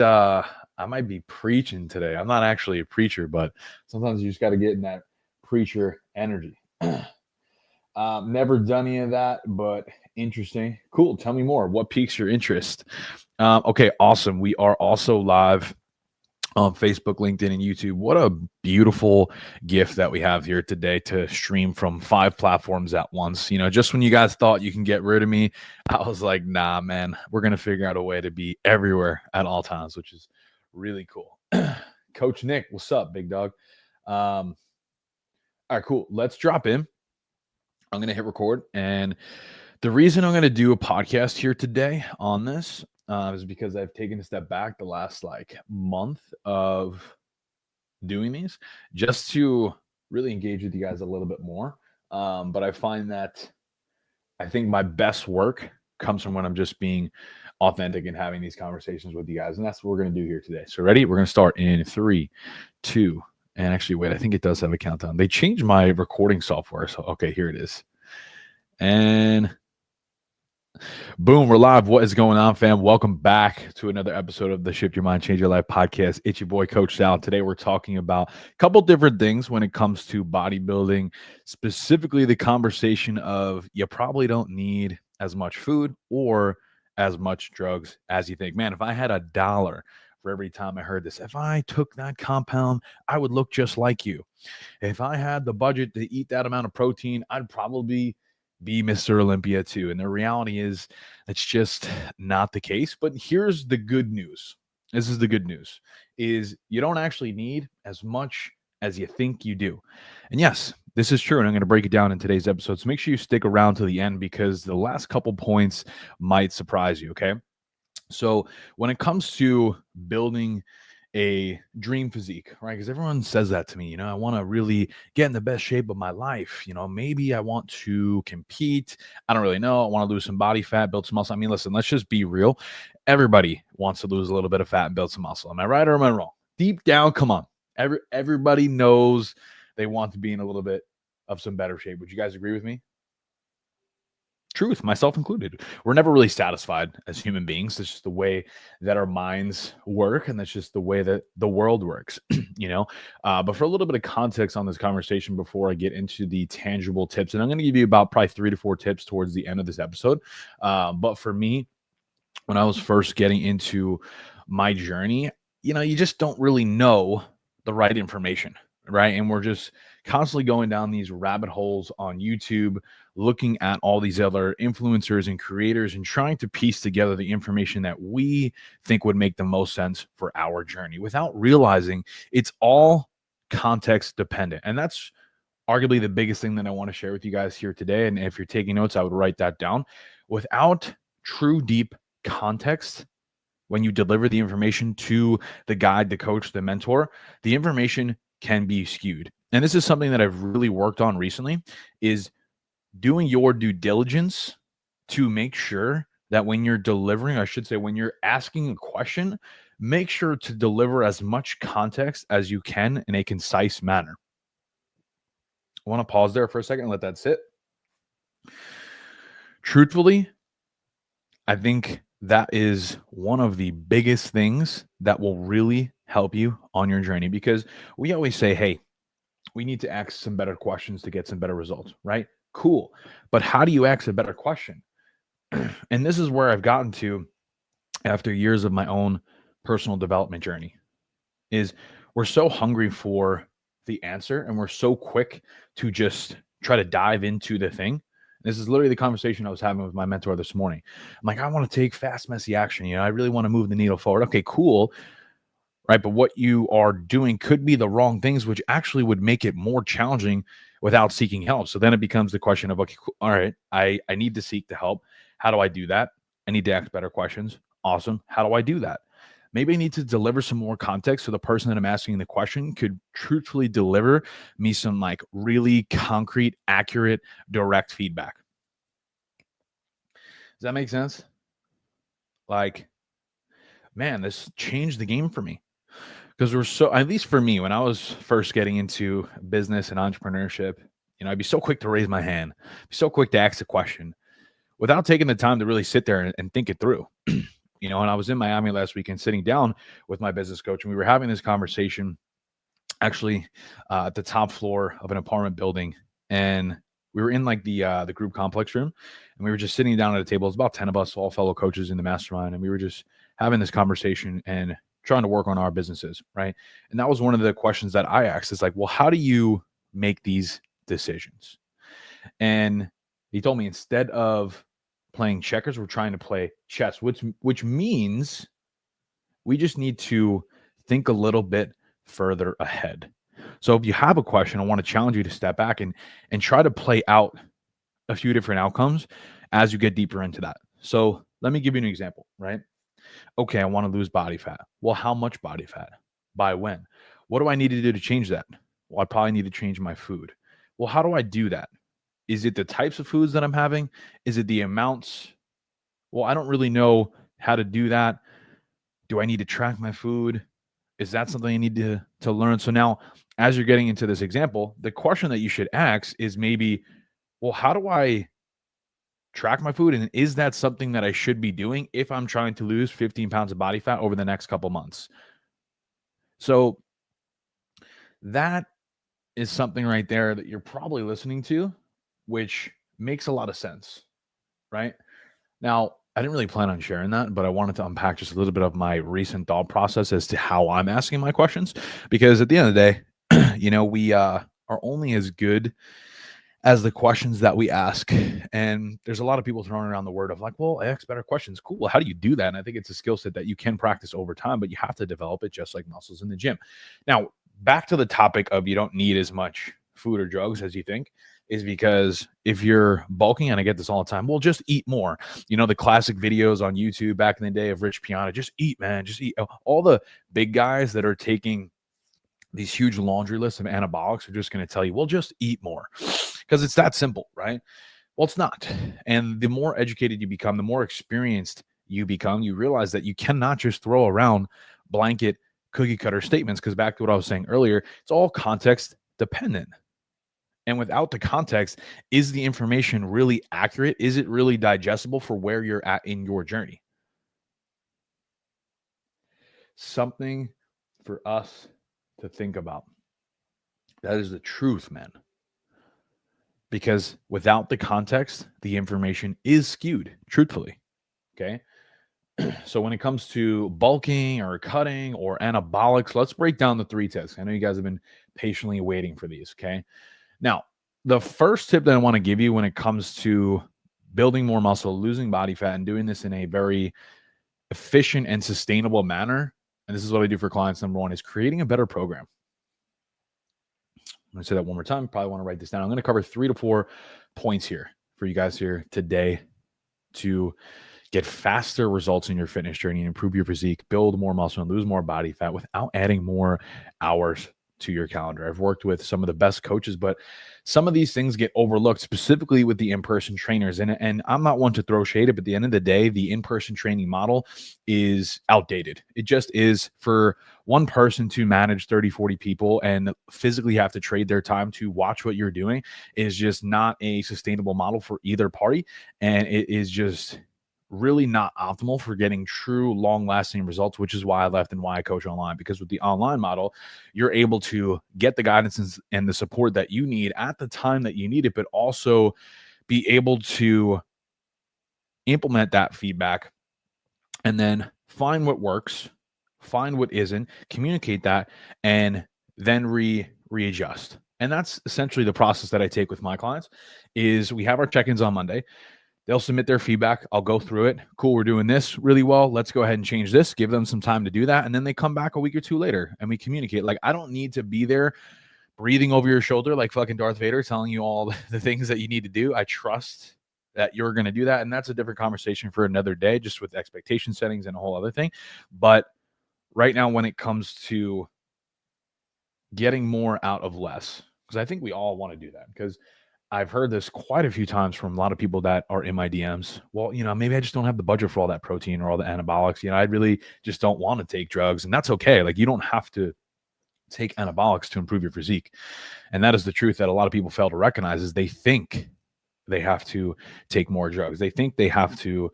I might be preaching today. I'm not actually a preacher, but sometimes you just got to get in that preacher energy. Never done any of that, but interesting. Cool. Tell me more. What piques your interest? Okay, awesome. We are also live on Facebook, LinkedIn, and YouTube. What a beautiful gift that we have here today to stream from 5 platforms at once. Just when you guys thought you can get rid of me, I was like, nah, man, we're going to figure out a way to be everywhere at all times, which is really cool. Coach Nick, what's up, big dog? All right, cool. Let's drop in. I'm going to hit record. And the reason I'm going to do a podcast here today on this is because I've taken a step back the last month of doing these just to really engage with you guys a little bit more. But I find that I think my best work comes from when I'm just being authentic and having these conversations with you guys. And that's what we're going to do here today. So ready? We're going to start in 3, 2, and actually, wait, I think it does have a countdown. They changed my recording software. So, okay, here it is. And boom, we're live. What is going on, fam? Welcome back to another episode of the Shift Your Mind, Change Your Life podcast. It's your boy, Coach Sal. Today, we're talking about a couple different things when it comes to bodybuilding, specifically the conversation of you probably don't need as much food or as much drugs as you think. Man, if I had $1 for every time I heard this, if I took that compound, I would look just like you. If I had the budget to eat that amount of protein, I'd probably be Mr. Olympia too. And the reality is that's just not the case. But here's the good news. This is the good news is you don't actually need as much as you think you do. And yes, this is true. And I'm going to break it down in today's episode. So make sure you stick around to the end because the last couple points might surprise you. Okay. So when it comes to building a dream physique, right? Because everyone says that to me, I want to really get in the best shape of my life. Maybe I want to compete. I don't really know. I want to lose some body fat, build some muscle. I mean, listen, let's just be real. Everybody wants to lose a little bit of fat and build some muscle. Am I right or am I wrong? Deep down, come on. Everybody knows they want to be in a little bit of some better shape. Would you guys agree with me? Truth, myself included. We're never really satisfied as human beings. It's just the way that our minds work, and that's just the way that the world works, But for a little bit of context on this conversation before I get into the tangible tips, and I'm going to give you about probably 3 to 4 tips towards the end of this episode. But for me, when I was first getting into my journey, you just don't really know the right information, right? And we're just constantly going down these rabbit holes on YouTube, looking at all these other influencers and creators and trying to piece together the information that we think would make the most sense for our journey without realizing it's all context dependent. And that's arguably the biggest thing that I want to share with you guys here today. And if you're taking notes, I would write that down. Without true deep context, when you deliver the information to the guide, the coach, the mentor, the information can be skewed. And this is something that I've really worked on recently is doing your due diligence to make sure that when you're delivering, I should say, when you're asking a question, make sure to deliver as much context as you can in a concise manner. I want to pause there for a second and let that sit. Truthfully, I think that is one of the biggest things that will really help you on your journey because we always say, hey, we need to ask some better questions to get some better results, right? Cool. But how do you ask a better question? And this is where I've gotten to after years of my own personal development journey is we're so hungry for the answer and we're so quick to just try to dive into the thing. This is literally the conversation I was having with my mentor this morning. I'm like, I want to take fast, messy action. I really want to move the needle forward. Okay, cool. Right. But what you are doing could be the wrong things, which actually would make it more challenging without seeking help. So then it becomes the question of, okay, cool. All right, I need to seek the help. How do I do that? I need to ask better questions. Awesome. How do I do that? Maybe I need to deliver some more context so the person that I'm asking the question could truthfully deliver me some really concrete, accurate, direct feedback. Does that make sense? Man, this changed the game for me. Because we're so, at least for me, when I was first getting into business and entrepreneurship, I'd be so quick to raise my hand, be so quick to ask a question without taking the time to really sit there and think it through. And I was in Miami last weekend sitting down with my business coach, and we were having this conversation actually at the top floor of an apartment building. And we were in like the group complex room, and we were just sitting down at a table. It's about 10 of us, all fellow coaches in the mastermind. And we were just having this conversation and trying to work on our businesses. Right. And that was one of the questions that I asked is like, well, how do you make these decisions? And he told me instead of playing checkers, we're trying to play chess, which means we just need to think a little bit further ahead. So if you have a question, I want to challenge you to step back and try to play out a few different outcomes as you get deeper into that. So let me give you an example, right? Okay, I want to lose body fat. Well, how much body fat? By when? What do I need to do to change that? Well, I probably need to change my food. Well, how do I do that? Is it the types of foods that I'm having? Is it the amounts? Well, I don't really know how to do that. Do I need to track my food? Is that something I need to learn? So now, as you're getting into this example, the question that you should ask is maybe, well, how do I track my food? And is that something that I should be doing if I'm trying to lose 15 pounds of body fat over the next couple months? So that is something right there that you're probably listening to, which makes a lot of sense, right? Now, I didn't really plan on sharing that, but I wanted to unpack just a little bit of my recent thought process as to how I'm asking my questions. Because at the end of the day, we are only as good as the questions that we ask. And there's a lot of people throwing around the word of like, well, I ask better questions. Cool. Well, how do you do that? And I think it's a skill set that you can practice over time, but you have to develop it just like muscles in the gym. Now, back to the topic of you don't need as much food or drugs as you think, is because if you're bulking, and I get this all the time, well, just eat more. The classic videos on YouTube back in the day of Rich Piana, just eat, man, just eat. All the big guys that are taking these huge laundry lists of anabolics are just going to tell you, well, just eat more because it's that simple, right? Well, it's not. And the more educated you become, the more experienced you become, you realize that you cannot just throw around blanket cookie cutter statements, because back to what I was saying earlier, it's all context dependent. And without the context, is the information really accurate? Is it really digestible for where you're at in your journey? Something for us to think about. That is the truth, man. Because without the context, the information is skewed, truthfully. Okay. So when it comes to bulking or cutting or anabolics, let's break down the 3 tips. I know you guys have been patiently waiting for these. Okay. Now, the first tip that I want to give you when it comes to building more muscle, losing body fat, and doing this in a very efficient and sustainable manner, and this is what I do for clients, number 1, is creating a better program. I'm going to say that one more time. Probably want to write this down. I'm going to cover 3 to 4 points here for you guys here today to get faster results in your fitness journey and improve your physique, build more muscle, and lose more body fat without adding more hours to your calendar. I've worked with some of the best coaches, but some of these things get overlooked, specifically with the in-person trainers. And I'm not one to throw shade, but at the end of the day, the in-person training model is outdated. It just is. For one person to manage 30, 40 people and physically have to trade their time to watch what you're doing is just not a sustainable model for either party. And it is just really not optimal for getting true long-lasting results, which is why I left and why I coach online. Because with the online model, you're able to get the guidance and the support that you need at the time that you need it, but also be able to implement that feedback and then find what works, find what isn't, communicate that, and then readjust. And that's essentially the process that I take with my clients. Is we have our check-ins on Monday. They'll submit their feedback. I'll go through it. Cool, we're doing this really well. Let's go ahead and change this. Give them some time to do that. And then they come back a week or 2 later and we communicate. Like, I don't need to be there breathing over your shoulder like fucking Darth Vader telling you all the things that you need to do. I trust that you're going to do that. And that's a different conversation for another day, just with expectation settings and a whole other thing. But right now, when it comes to getting more out of less, because I think we all want to do that, because I've heard this quite a few times from a lot of people that are in my DMs. Well, maybe I just don't have the budget for all that protein or all the anabolics. I really just don't want to take drugs, and that's okay. Like, you don't have to take anabolics to improve your physique. And that is the truth that a lot of people fail to recognize, is they think they have to take more drugs. They think they have to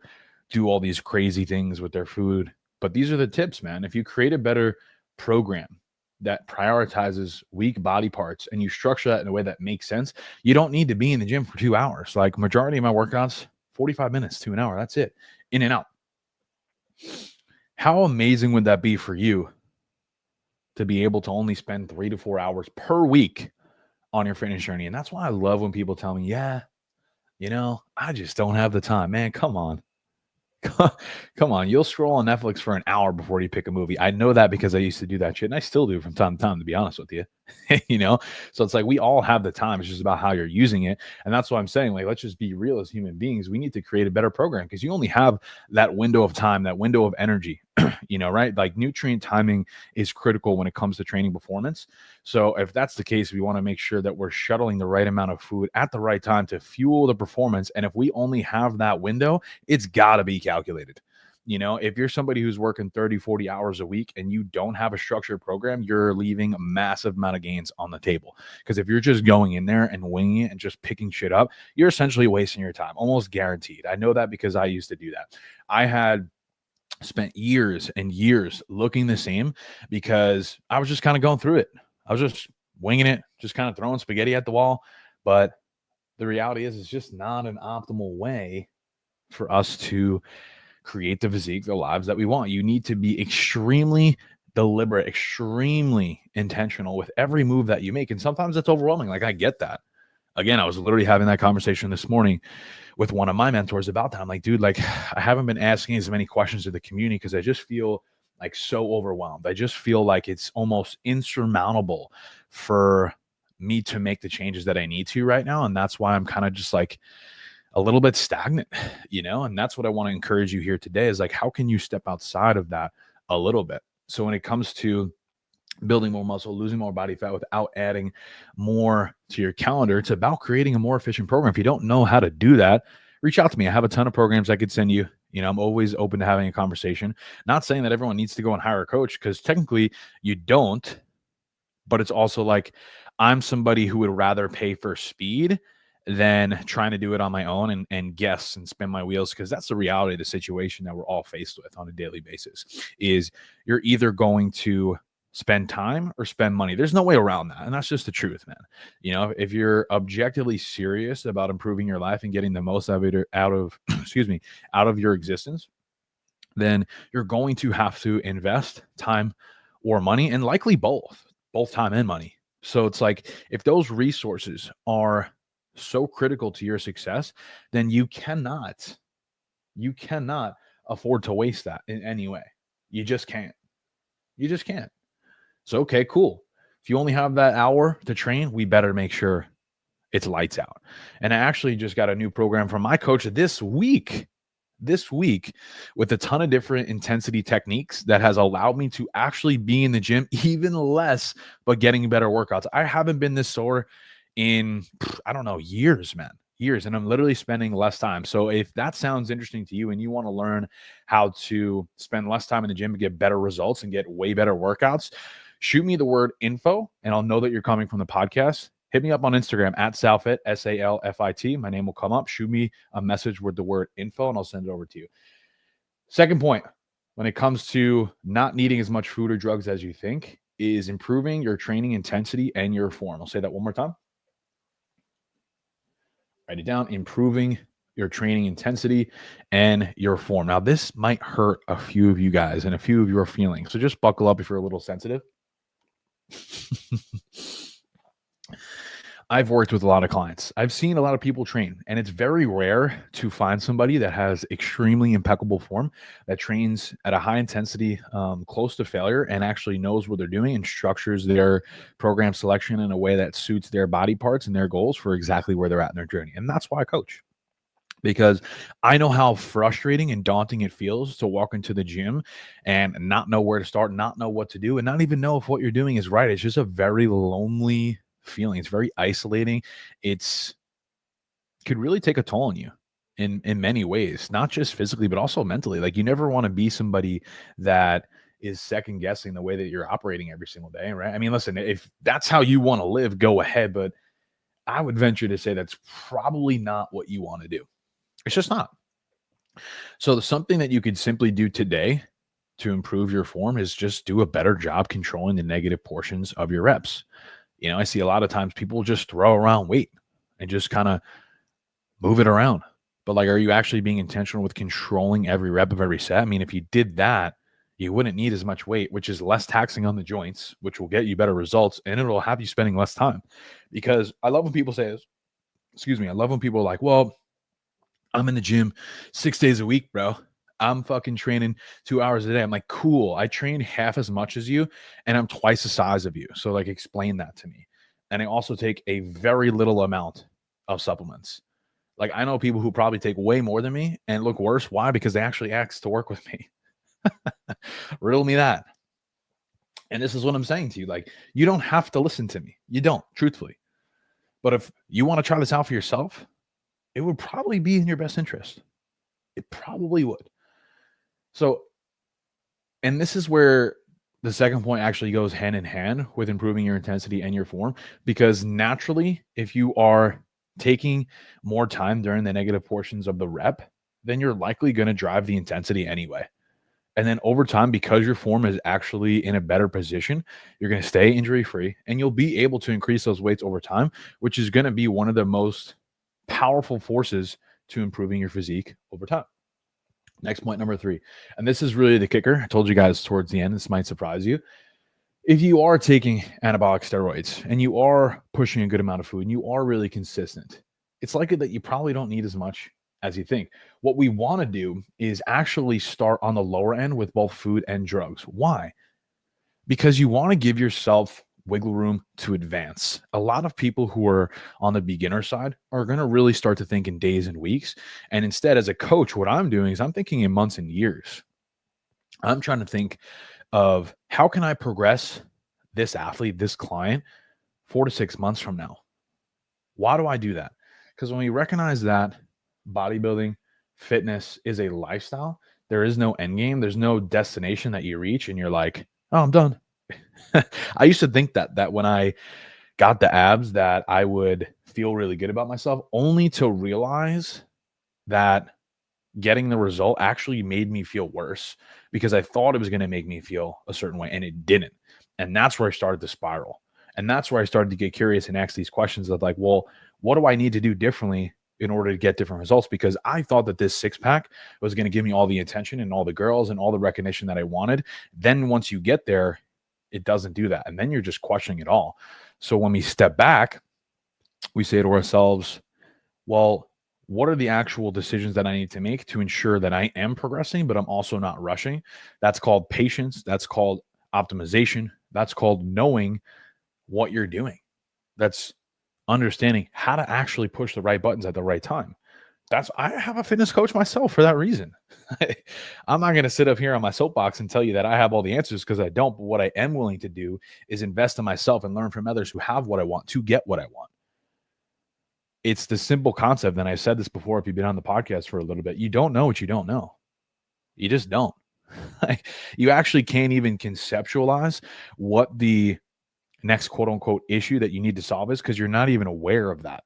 do all these crazy things with their food. But these are the tips, man. If you create a better program that prioritizes weak body parts and you structure that in a way that makes sense, you don't need to be in the gym for 2 hours. Like majority of my workouts, 45 minutes to an hour. That's it. In and out. How amazing would that be for you to be able to only spend 3 to 4 hours per week on your fitness journey? And that's why I love when people tell me, yeah, I just don't have the time. Man, come on. Come on, you'll scroll on Netflix for an hour before you pick a movie. I know that because I used to do that shit, and I still do from time to time, to be honest with you. So it's like we all have the time. It's just about how you're using it, and that's what I'm saying. Like, let's just be real as human beings. We need to create a better program because you only have that window of time, that window of energy. Right? Like nutrient timing is critical when it comes to training performance. So if that's the case, we want to make sure that we're shuttling the right amount of food at the right time to fuel the performance. And if we only have that window, it's got to be calculated. If you're somebody who's working 30, 40 hours a week and you don't have a structured program, you're leaving a massive amount of gains on the table. Because if you're just going in there and winging it and just picking shit up, you're essentially wasting your time, almost guaranteed. I know that because I used to do that. I had spent years and years looking the same because I was just kind of going through it. I was just winging it, just kind of throwing spaghetti at the wall. But the reality is, it's just not an optimal way for us to create the physique, the lives that we want. You need to be extremely deliberate, extremely intentional with every move that you make. And sometimes it's overwhelming. Like, I get that. Again, I was literally having that conversation this morning with one of my mentors about that. I'm like, dude, like, I haven't been asking as many questions to the community because I just feel like so overwhelmed. I just feel like it's almost insurmountable for me to make the changes that I need to right now. And that's why I'm kind of just like a little bit stagnant, and that's what I want to encourage you here today is like, how can you step outside of that a little bit? So when it comes to building more muscle, losing more body fat without adding more to your calendar, it's about creating a more efficient program. If you don't know how to do that, reach out to me. I have a ton of programs I could send you. I'm always open to having a conversation. Not saying that everyone needs to go and hire a coach, because technically you don't, but it's also like, I'm somebody who would rather pay for speed than trying to do it on my own and guess and spin my wheels, because that's the reality of the situation that we're all faced with on a daily basis. Is you're either going to spend time or spend money. There's no way around that. And that's just the truth, man. If you're objectively serious about improving your life and getting the most out of out of your existence, then you're going to have to invest time or money, and likely both time and money. So it's like, if those resources are so critical to your success, then you cannot afford to waste that in any way. You just can't. So, okay, cool. If you only have that hour to train, we better make sure it's lights out. And I actually just got a new program from my coach this week with a ton of different intensity techniques that has allowed me to actually be in the gym even less, but getting better workouts. I haven't been this sore in, I don't know, years, man. Years. And I'm literally spending less time. So if that sounds interesting to you and you want to learn how to spend less time in the gym and get better results and get way better workouts, shoot me the word info and I'll know that you're coming from the podcast. Hit me up on Instagram at Salfit, SALFIT. My name will come up. Shoot me a message with the word info and I'll send it over to you. Second point, when it comes to not needing as much food or drugs as you think, is improving your training intensity and your form. I'll say that one more time. Write it down. Improving your training intensity and your form. Now, this might hurt a few of you guys and a few of your feelings. So just buckle up if you're a little sensitive. I've worked with a lot of clients. I've seen a lot of people train, and it's very rare to find somebody that has extremely impeccable form, that trains at a high intensity, close to failure, and actually knows what they're doing and structures their program selection in a way that suits their body parts and their goals for exactly where they're at in their journey. And that's why I coach, because I know how frustrating and daunting it feels to walk into the gym and not know where to start, not know what to do, and not even know if what you're doing is right. It's just a very lonely feeling. It's very isolating. Could really take a toll on you in many ways, not just physically, but also mentally. Like, you never want to be somebody that is second guessing the way that you're operating every single day, right? I mean, listen, if that's how you want to live, go ahead. But I would venture to say that's probably not what you want to do. It's just not. So something that you could simply do today to improve your form is just do a better job controlling the negative portions of your reps. I see a lot of times people just throw around weight and just kind of move it around. But like, are you actually being intentional with controlling every rep of every set? I mean, if you did that, you wouldn't need as much weight, which is less taxing on the joints, which will get you better results, and it'll have you spending less time. Because I love when people say this, excuse me, I love when people are like, well, I'm in the gym 6 days a week, bro. I'm fucking training 2 hours a day. I'm like, cool. I train half as much as you and I'm twice the size of you. So, like, explain that to me. And I also take a very little amount of supplements. Like, I know people who probably take way more than me and look worse. Why? Because they actually asked to work with me. Riddle me that. And this is what I'm saying to you. Like, you don't have to listen to me. You don't, truthfully. But if you want to try this out for yourself, it would probably be in your best interest. It probably would. So, and this is where the second point actually goes hand in hand with improving your intensity and your form, because naturally, if you are taking more time during the negative portions of the rep, then you're likely going to drive the intensity anyway. And then over time, because your form is actually in a better position, you're going to stay injury free and you'll be able to increase those weights over time, which is going to be one of the most powerful forces to improving your physique over time. Next point, number 3. And this is really the kicker. I told you guys towards the end, this might surprise you. If you are taking anabolic steroids and you are pushing a good amount of food and you are really consistent, it's likely that you probably don't need as much as you think. What we want to do is actually start on the lower end with both food and drugs. Why? Because you want to give yourself wiggle room to advance. A lot of people who are on the beginner side are going to really start to think in days and weeks. And instead, as a coach, what I'm doing is I'm thinking in months and years. I'm trying to think of how can I progress this athlete, this client 4 to 6 months from now? Why do I do that? Because when we recognize that bodybuilding, fitness is a lifestyle, there is no end game. There's no destination that you reach and you're like, oh, I'm done. I used to think that when I got the abs that I would feel really good about myself, only to realize that getting the result actually made me feel worse because I thought it was going to make me feel a certain way and it didn't. And that's where I started to spiral. And that's where I started to get curious and ask these questions of like, well, what do I need to do differently in order to get different results? Because I thought that this 6-pack was going to give me all the attention and all the girls and all the recognition that I wanted. Then once you get there, it doesn't do that. And then you're just questioning it all. So when we step back, we say to ourselves, well, what are the actual decisions that I need to make to ensure that I am progressing, but I'm also not rushing? That's called patience. That's called optimization. That's called knowing what you're doing. That's understanding how to actually push the right buttons at the right time. I have a fitness coach myself for that reason. I'm not going to sit up here on my soapbox and tell you that I have all the answers because I don't. But what I am willing to do is invest in myself and learn from others who have what I want to get what I want. It's the simple concept. And I've said this before, if you've been on the podcast for a little bit, you don't know what you don't know. You just don't. You actually can't even conceptualize what the next quote unquote issue that you need to solve is because you're not even aware of that.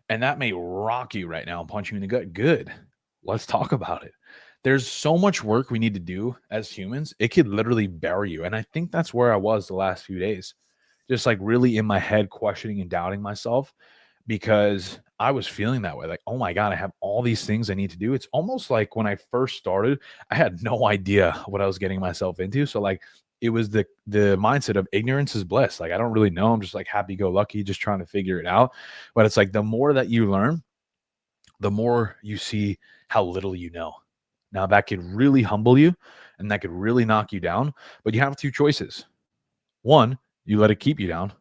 And that may rock you right now and punch you in the gut. Good. Let's talk about it. There's so much work we need to do as humans. It could literally bury you. And I think that's where I was the last few days. Just like really in my head, questioning and doubting myself because I was feeling that way. Like, oh my God, I have all these things I need to do. It's almost like when I first started, I had no idea what I was getting myself into. So like it was the mindset of ignorance is bliss. Like, I don't really know. I'm just like happy go lucky, just trying to figure it out. But it's like the more that you learn, the more you see how little you know. Now that could really humble you and that could really knock you down. But you have 2 choices. One, you let it keep you down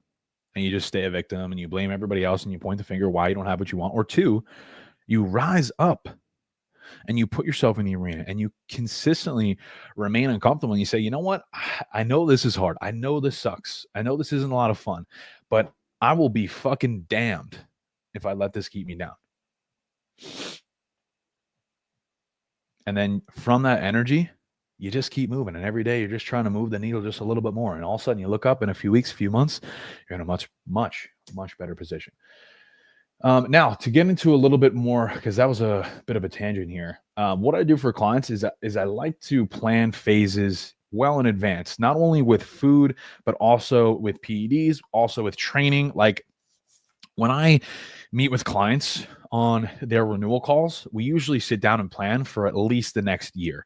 and you just stay a victim and you blame everybody else and you point the finger why you don't have what you want. Or 2, you rise up and you put yourself in the arena and you consistently remain uncomfortable and you say, you know what? I know this is hard. I know this sucks. I know this isn't a lot of fun, but I will be fucking damned if I let this keep me down. And then from that energy, you just keep moving. And every day you're just trying to move the needle just a little bit more. And all of a sudden you look up in a few weeks, a few months, you're in a much, much, much better position. Now to get into a little bit more, because that was a bit of a tangent here. What I do for clients is I like to plan phases well in advance, not only with food, but also with PEDs, also with training. Like when I meet with clients on their renewal calls, we usually sit down and plan for at least the next year.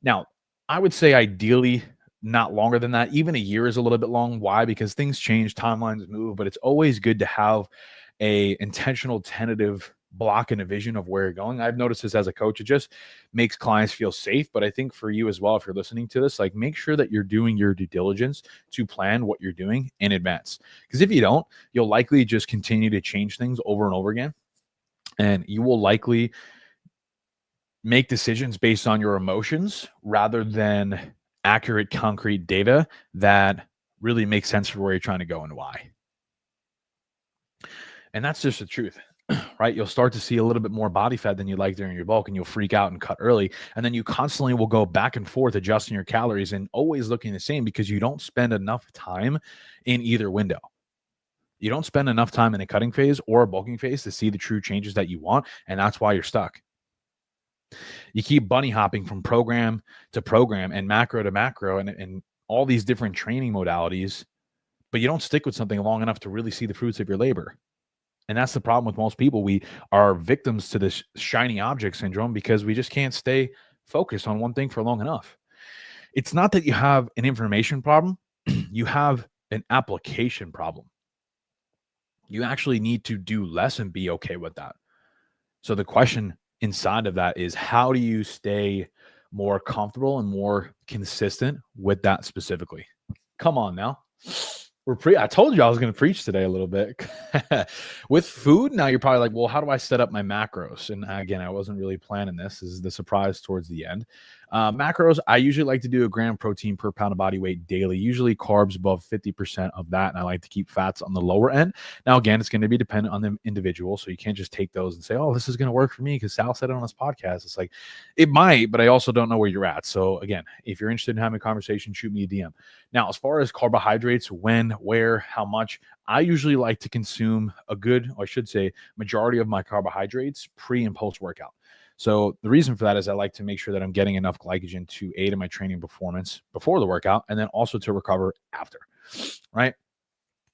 Now, I would say ideally not longer than that. Even a year is a little bit long. Why? Because things change, timelines move, but it's always good to have a intentional tentative block and a vision of where you're going. I've noticed this as a coach. It just makes clients feel safe. But I think for you as well, if you're listening to this, like make sure that you're doing your due diligence to plan what you're doing in advance. Because if you don't, you'll likely just continue to change things over and over again. And you will likely make decisions based on your emotions rather than accurate, concrete data that really makes sense for where you're trying to go and why. And that's just the truth, right? You'll start to see a little bit more body fat than you like during your bulk, and you'll freak out and cut early. And then you constantly will go back and forth adjusting your calories and always looking the same because you don't spend enough time in either window. You don't spend enough time in a cutting phase or a bulking phase to see the true changes that you want. And that's why you're stuck. You keep bunny hopping from program to program and macro to macro and all these different training modalities, but you don't stick with something long enough to really see the fruits of your labor. And that's the problem with most people. We are victims to this shiny object syndrome because we just can't stay focused on one thing for long enough. It's not that you have an information problem, you have an application problem. You actually need to do less and be okay with that. So the question inside of that is, how do you stay more comfortable and more consistent with that specifically? Come on now. I told you I was going to preach today a little bit. With food. Now you're probably like, well, how do I set up my macros? And again, I wasn't really planning this. This is the surprise towards the end. Macros, I usually like to do a gram protein per pound of body weight daily, usually carbs above 50% of that. And I like to keep fats on the lower end. Now, again, it's going to be dependent on the individual. So you can't just take those and say, oh, this is going to work for me because Sal said it on his podcast. It's like, it might, but I also don't know where you're at. So again, if you're interested in having a conversation, shoot me a DM. Now, as far as carbohydrates, when, where, how much, I usually like to consume a good, or I should say, majority of my carbohydrates pre and post workout. So the reason for that is I like to make sure that I'm getting enough glycogen to aid in my training performance before the workout and then also to recover after, right?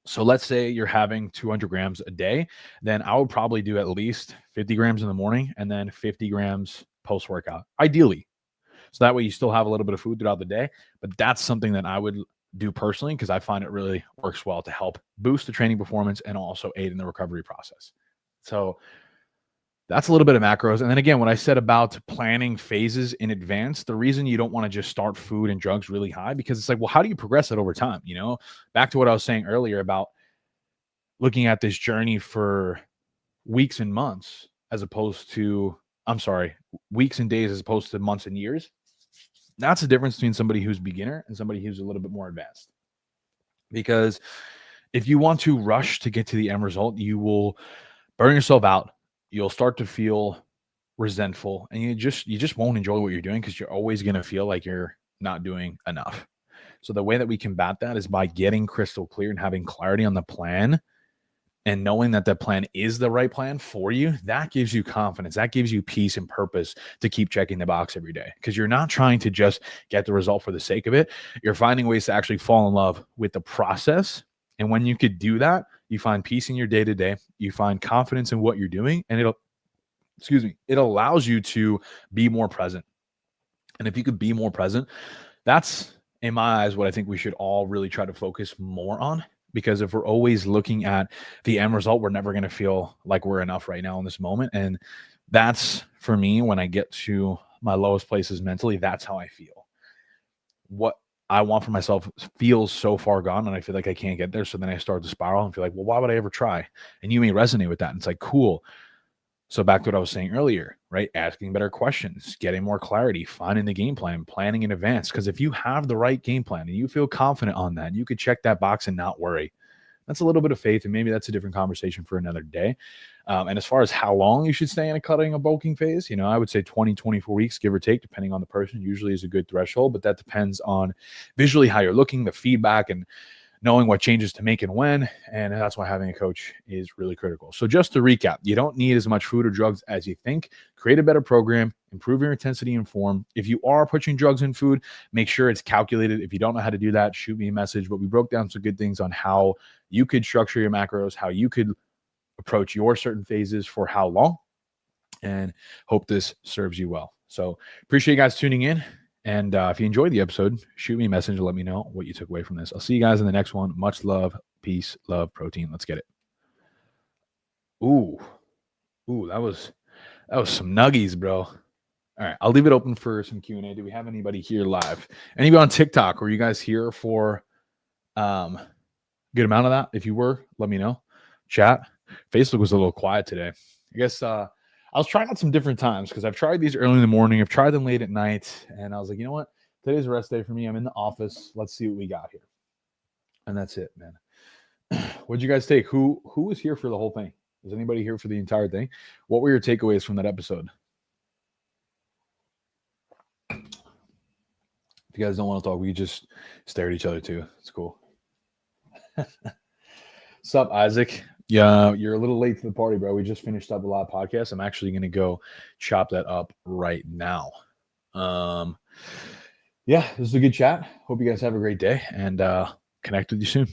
So let's say you're having 200 grams a day, then I would probably do at least 50 grams in the morning and then 50 grams post workout, ideally. So that way you still have a little bit of food throughout the day, but that's something that I would do personally because I find it really works well to help boost the training performance and also aid in the recovery process. So that's a little bit of macros. And then again, when I said about planning phases in advance, the reason you don't want to just start food and drugs really high, because it's like, well, how do you progress it over time? You know, back to what I was saying earlier about looking at this journey for weeks and months, as opposed to, weeks and days as opposed to months and years. That's the difference between somebody who's beginner and somebody who's a little bit more advanced. Because if you want to rush to get to the end result, you will burn yourself out. You'll start to feel resentful and you just won't enjoy what you're doing because you're always going to feel like you're not doing enough. So the way that we combat that is by getting crystal clear and having clarity on the plan and knowing that the plan is the right plan for you. That gives you confidence. That gives you peace and purpose to keep checking the box every day because you're not trying to just get the result for the sake of it. You're finding ways to actually fall in love with the process. And when you could do that, you find peace in your day-to-day, you find confidence in what you're doing, and it allows you to be more present. And if you could be more present, that's, in my eyes, what I think we should all really try to focus more on. Because if we're always looking at the end result, we're never going to feel like we're enough right now in this moment. And that's, for me, when I get to my lowest places mentally, that's how I feel. What I want for myself feels so far gone and I feel like I can't get there. So then I start to spiral and feel like, well, why would I ever try? And you may resonate with that. And it's like, cool. So back to what I was saying earlier, right? Asking better questions, getting more clarity, finding the game plan, planning in advance. Because if you have the right game plan and you feel confident on that, you could check that box and not worry. That's a little bit of faith. And maybe that's a different conversation for another day. And as far as how long you should stay in a cutting or bulking phase, I would say 20, 24 weeks, give or take, depending on the person, usually is a good threshold, but that depends on visually how you're looking, the feedback, and knowing what changes to make and when. And that's why having a coach is really critical. So just to recap, you don't need as much food or drugs as you think. Create a better program, improve your intensity and form. If you are pushing drugs in food, make sure it's calculated. If you don't know how to do that, shoot me a message. But we broke down some good things on how you could structure your macros, how you could approach your certain phases for how long, and hope this serves you well. So appreciate you guys tuning in. And if you enjoyed the episode, shoot me a message and let me know what you took away from this. I'll see you guys in the next one. Much love, peace, love, protein. Let's get it. Ooh, that was some nuggies, bro. All right, I'll leave it open for some Q&A. Do we have anybody here live? Anybody on TikTok? Were you guys here for good amount of that? If you were, let me know. Chat. Facebook was a little quiet today. I guess I was trying out some different times because I've tried these early in the morning. I've tried them late at night. And I was like, you know what? Today's a rest day for me. I'm in the office. Let's see what we got here. And that's it, man. What'd you guys take? Who was here for the whole thing? Was anybody here for the entire thing? What were your takeaways from that episode? If you guys don't want to talk, we can just stare at each other too. It's cool. Sup, Isaac? Yeah, you're a little late to the party, bro. We just finished up a lot of podcasts. I'm actually going to go chop that up right now. Yeah, this is a good chat. Hope you guys have a great day, and connect with you soon.